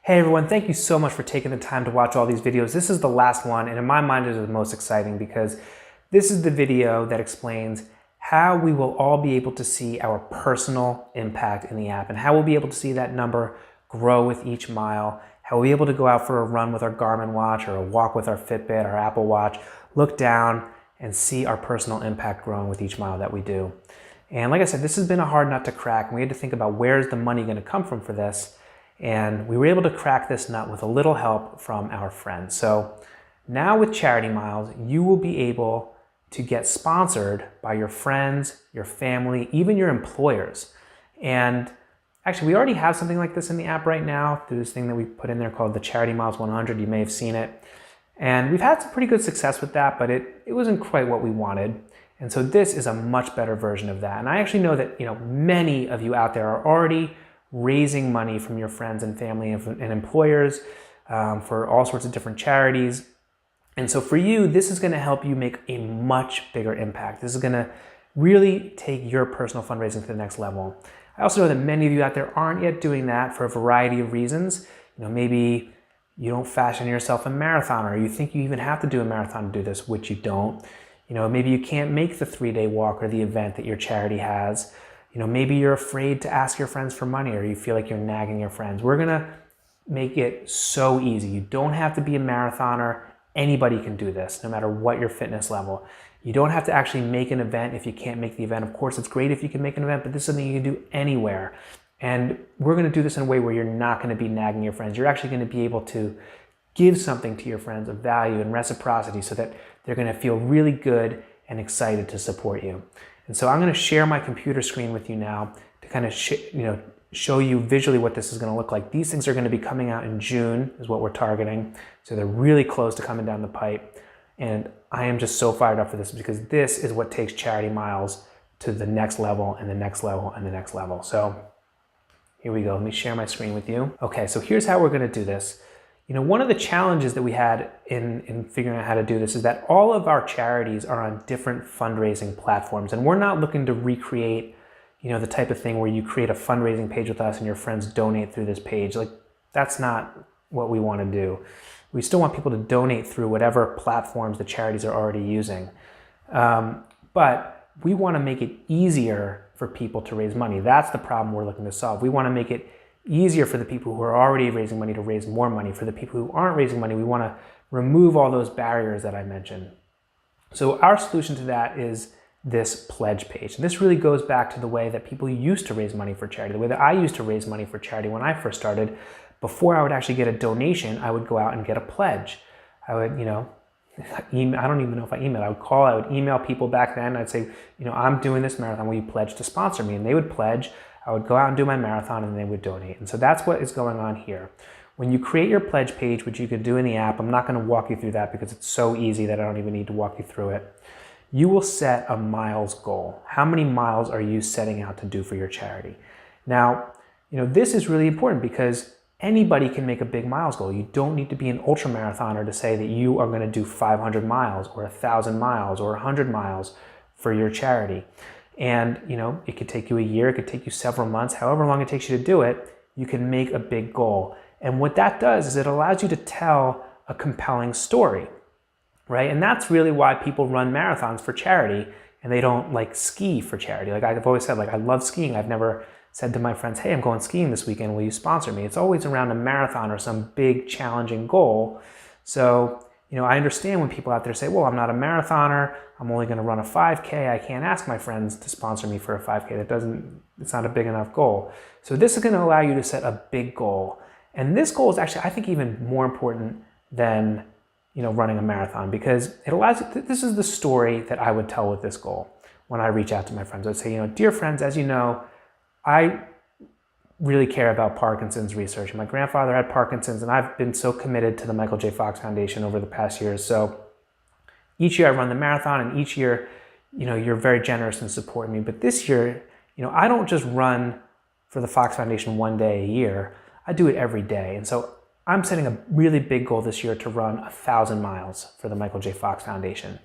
Hey everyone, thank you so much for taking the time to watch all these videos. This is the last one, and in my mind it is the most exciting because this is the video that explains how we will all be able to see our personal impact in the app and how we'll be able to see that number grow with each mile, how we'll be able to go out for a run with our Garmin watch or a walk with our Fitbit, our Apple Watch, look down and see our personal impact growing with each mile that we do. And like I said, this has been a hard nut to crack, and we had to think about where's the money going to come from for this. And we were able to crack this nut with a little help from our friends. So now with Charity Miles, you will be able to get sponsored by your friends, your family, even your employers. And actually, we already have something like this in the app right now through this thing that we put in there called the Charity Miles 100. You may have seen it. And we've had some pretty good success with that, but it wasn't quite what we wanted. And so this is a much better version of that. And I actually know that many of you out there are already raising money from your friends and family and employers for all sorts of different charities. And so for you, this is going to help you make a much bigger impact. This is going to really take your personal fundraising to the next level. I also know that many of you out there aren't yet doing that for a variety of reasons. Maybe you don't fashion yourself a marathoner, or you think you even have to do a marathon to do this, which you don't. Maybe you can't make the 3-day walk or the event that your charity has. Maybe you're afraid to ask your friends for money, or you feel like you're nagging your friends. We're gonna make it so easy. You don't have to be a marathoner. Anybody can do this, no matter what your fitness level. You don't have to actually make an event if you can't make the event. Of course, it's great if you can make an event, but this is something you can do anywhere. And we're gonna do this in a way where you're not gonna be nagging your friends. You're actually gonna be able to give something to your friends of value and reciprocity so that they're gonna feel really good and excited to support you. And so I'm going to share my computer screen with you now to kind of show you visually what this is going to look like. These things are going to be coming out in June is what we're targeting. So they're really close to coming down the pipe. And I am just so fired up for this because this is what takes Charity Miles to the next level and the next level and the next level. So here we go. Let me share my screen with you. Okay, so here's how we're going to do this. One of the challenges that we had in figuring out how to do this is that all of our charities are on different fundraising platforms, and we're not looking to recreate, the type of thing where you create a fundraising page with us and your friends donate through this page. Like, that's not what we want to do. We still want people to donate through whatever platforms the charities are already using. But we want to make it easier for people to raise money. That's the problem we're looking to solve. We want to make it easier for the people who are already raising money to raise more money. For the people who aren't raising money, we want to remove all those barriers that I mentioned. So our solution to that is this pledge page. And this really goes back to the way that people used to raise money for charity, the way that I used to raise money for charity when I first started. Before I would actually get a donation, I would go out and get a pledge. I would, I don't even know if I emailed. I would call, I would email people back then. I'd say, I'm doing this marathon. Will you pledge to sponsor me? And they would pledge. I would go out and do my marathon and they would donate. And so that's what is going on here. When you create your pledge page, which you can do in the app, I'm not going to walk you through that because it's so easy that I don't even need to walk you through it. You will set a miles goal. How many miles are you setting out to do for your charity? Now, this is really important because anybody can make a big miles goal. You don't need to be an ultra marathoner to say that you are going to do 500 miles or 1,000 miles or 100 miles for your charity. And, it could take you a year, it could take you several months, however long it takes you to do it, you can make a big goal. And what that does is it allows you to tell a compelling story, right? And that's really why people run marathons for charity and they don't ski for charity. Like I've always said, I love skiing. I've never said to my friends, hey, I'm going skiing this weekend, will you sponsor me? It's always around a marathon or some big challenging goal. So, I understand when people out there say, well, I'm not a marathoner, I'm only going to run a 5K, I can't ask my friends to sponsor me for a 5K. It's not a big enough goal. So this is going to allow you to set a big goal. And this goal is actually, I think, even more important than, running a marathon because it allows, this is the story that I would tell with this goal when I reach out to my friends. I would say, dear friends, as you know, I really care about Parkinson's research. My grandfather had Parkinson's, and I've been so committed to the Michael J. Fox Foundation over the past years. So each year I run the marathon, and each year, you're very generous in supporting me. But this year, I don't just run for the Fox Foundation one day a year. I do it every day. And so I'm setting a really big goal this year to run 1,000 miles for the Michael J. Fox Foundation.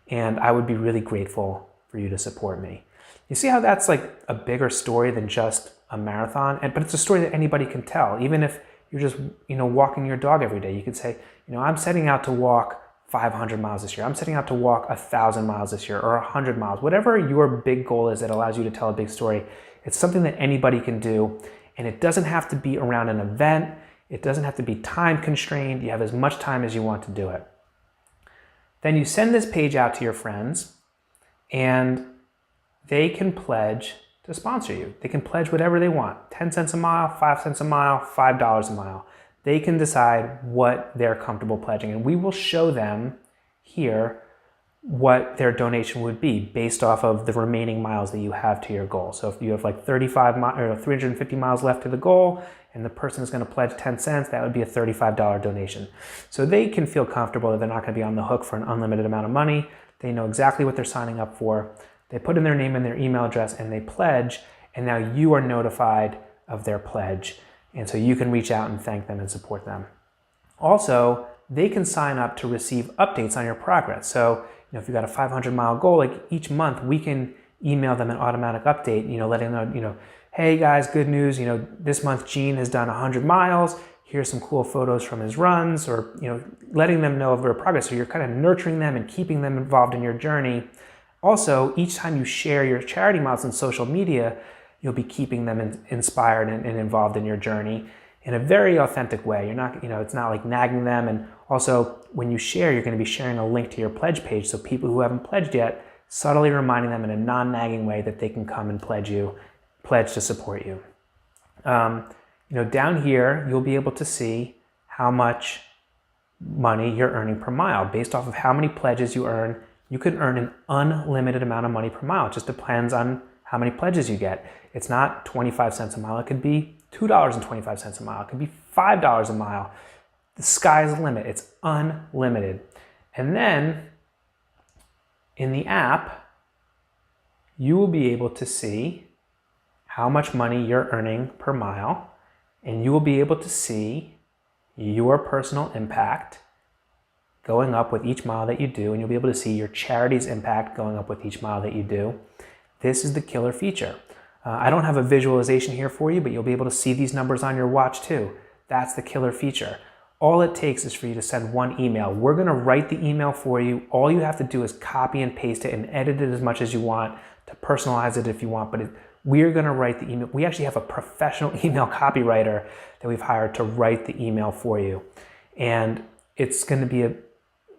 And I would be really grateful for you to support me. You see how that's a bigger story than just a marathon, but it's a story that anybody can tell. Even if you're just, walking your dog every day. You could say, I'm setting out to walk 500 miles this year. I'm setting out to walk 1,000 miles this year, or 100 miles. Whatever your big goal is that allows you to tell a big story, it's something that anybody can do. And it doesn't have to be around an event. It doesn't have to be time constrained. You have as much time as you want to do it. Then you send this page out to your friends, and they can pledge to sponsor you. They can pledge whatever they want. 10 cents a mile, 5 cents a mile, $5 a mile. They can decide what they're comfortable pledging, and we will show them here what their donation would be based off of the remaining miles that you have to your goal. So if you have like 350 miles left to the goal, and the person is going to pledge 10 cents, that would be a $35 donation. So they can feel comfortable that they're not going to be on the hook for an unlimited amount of money. They know exactly what they're signing up for. They put in their name and their email address, and they pledge, and now you are notified of their pledge. And so you can reach out and thank them and support them. Also, they can sign up to receive updates on your progress. So, if you've got a 500-mile goal, like each month, we can email them an automatic update, letting them know, hey guys, good news, this month Gene has done 100 miles. Here's some cool photos from his runs, or, letting them know of their progress. So you're kind of nurturing them and keeping them involved in your journey. Also, each time you share your charity miles on social media, you'll be keeping them inspired and involved in your journey in a very authentic way. You're not, it's not like nagging them. And also, when you share, you're going to be sharing a link to your pledge page. So people who haven't pledged yet, subtly reminding them in a non-nagging way that they can come and pledge to support you. Down here, you'll be able to see how much money you're earning per mile. Based off of how many pledges you earn, you can earn an unlimited amount of money per mile. It just depends on how many pledges you get. It's not 25 cents a mile. It could be $2.25 a mile. It could be $5 a mile. The sky's the limit. It's unlimited. And then in the app, you will be able to see how much money you're earning per mile, and you will be able to see your personal impact going up with each mile that you do, and you'll be able to see your charity's impact going up with each mile that you do. This is the killer feature. I don't have a visualization here for you, but you'll be able to see these numbers on your watch too. That's the killer feature. All it takes is for you to send one email. We're going to write the email for you. All you have to do is copy and paste it and edit it as much as you want, to personalize it if you want, but we're going to write the email. We actually have a professional email copywriter that we've hired to write the email for you. And it's going to be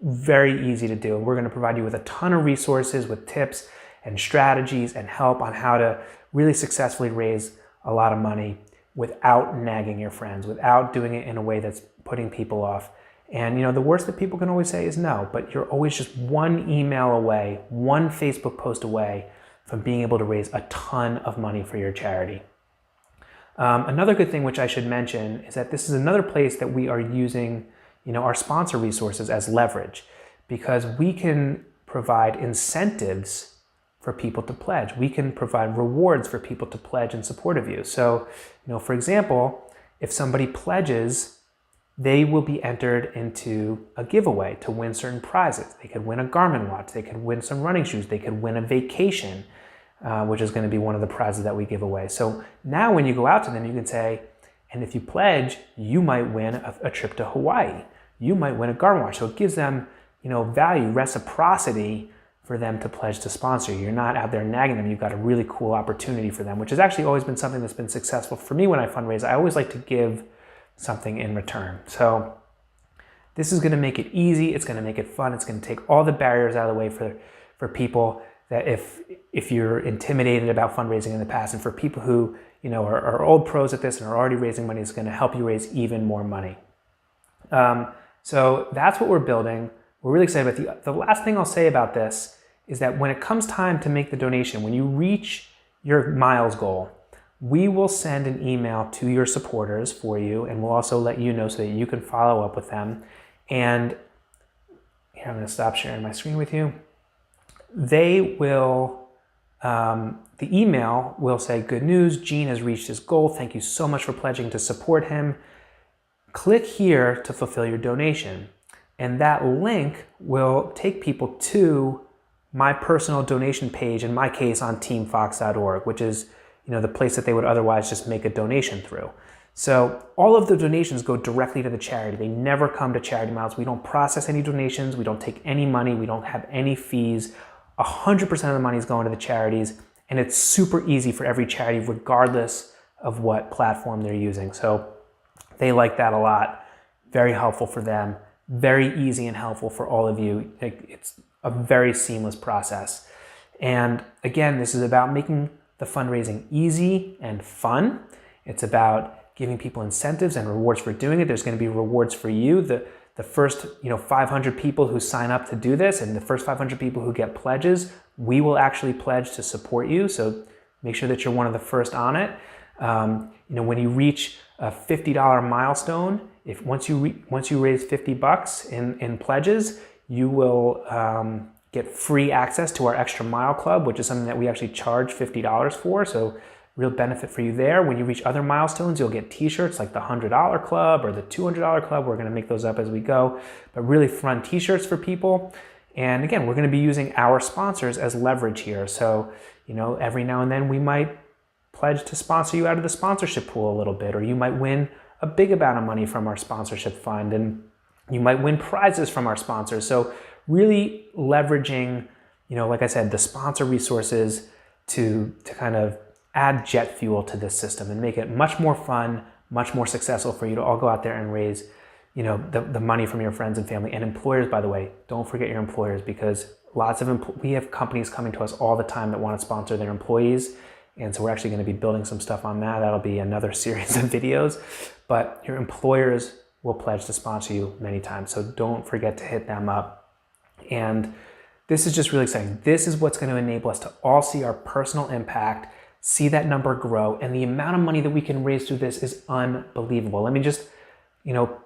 very easy to do. And we're going to provide you with a ton of resources with tips and strategies and help on how to really successfully raise a lot of money without nagging your friends, without doing it in a way that's putting people off. And the worst that people can always say is no, but you're always just one email away, one Facebook post away from being able to raise a ton of money for your charity. Another good thing which I should mention is that this is another place that we are using our sponsor resources as leverage, because we can provide incentives for people to pledge. We can provide rewards for people to pledge in support of you. So, for example, if somebody pledges, they will be entered into a giveaway to win certain prizes. They could win a Garmin watch, they could win some running shoes, they could win a vacation, which is going to be one of the prizes that we give away. So now when you go out to them, you can say, and if you pledge, you might win a trip to Hawaii. You might win a Garmin watch. So it gives them, value, reciprocity for them to pledge to sponsor you. You're not out there nagging them. You've got a really cool opportunity for them, which has actually always been something that's been successful for me when I fundraise. I always like to give something in return. So this is going to make it easy. It's going to make it fun. It's going to take all the barriers out of the way for people that if you're intimidated about fundraising in the past, and for people who are old pros at this and are already raising money, it's going to help you raise even more money. So that's what we're building. We're really excited about it. The last thing I'll say about this is that when it comes time to make the donation, when you reach your miles goal, we will send an email to your supporters for you, and we'll also let you know so that you can follow up with them. And here, I'm going to stop sharing my screen with you. They will, the email will say, good news, Gene has reached his goal. Thank you so much for pledging to support him. Click here to fulfill your donation. And that link will take people to my personal donation page, in my case on teamfox.org, which is the place that they would otherwise just make a donation through. So all of the donations go directly to the charity. They never come to Charity Miles. We don't process any donations. We don't take any money. We don't have any fees. 100% of the money is going to the charities, and it's super easy for every charity regardless of what platform they're using. So they like that a lot. Very helpful for them. Very easy and helpful for all of you. It's a very seamless process. And again, this is about making the fundraising easy and fun. It's about giving people incentives and rewards for doing it. There's going to be rewards for you. The first 500 people who sign up to do this, and the first 500 people who get pledges, we will actually pledge to support you. So make sure that you're one of the first on it. When you reach a $50 milestone, once you raise $50 in pledges, you will get free access to our Extra Mile Club, which is something that we actually charge $50 for. So real benefit for you there. When you reach other milestones, you'll get t-shirts like the $100 club or the $200 club. We're going to make those up as we go, but really fun t-shirts for people. And again, we're going to be using our sponsors as leverage here. So, every now and then we might pledge to sponsor you out of the sponsorship pool a little bit, or you might win a big amount of money from our sponsorship fund, and you might win prizes from our sponsors. So really leveraging, like I said, the sponsor resources to kind of add jet fuel to this system and make it much more fun, much more successful for you to all go out there and raise, the money from your friends and family. And employers, by the way, don't forget your employers, because we have companies coming to us all the time that want to sponsor their employees. And so we're actually going to be building some stuff on that. That'll be another series of videos, but your employers will pledge to sponsor you many times. So don't forget to hit them up. And this is just really exciting. This is what's going to enable us to all see our personal impact, see that number grow, and the amount of money that we can raise through this is unbelievable. Let me just,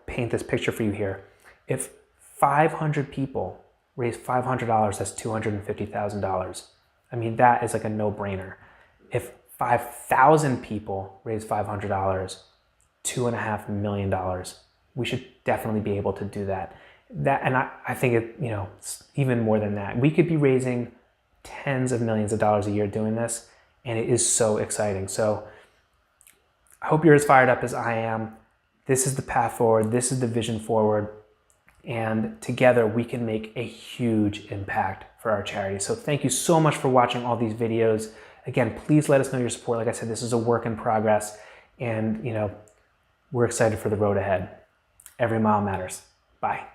paint this picture for you here. If 500 people raise $500, that's $250,000. I mean, that is like a no-brainer. If 5,000 people raise $500, $2.5 million, we should definitely be able to do that. And I think it's even more than that. We could be raising tens of millions of dollars a year doing this, and it is so exciting. So I hope you're as fired up as I am. This is the path forward. This is the vision forward. And together we can make a huge impact for our charity. So thank you so much for watching all these videos. Again, please let us know your support. Like I said, this is a work in progress, and we're excited for the road ahead. Every mile matters. Bye.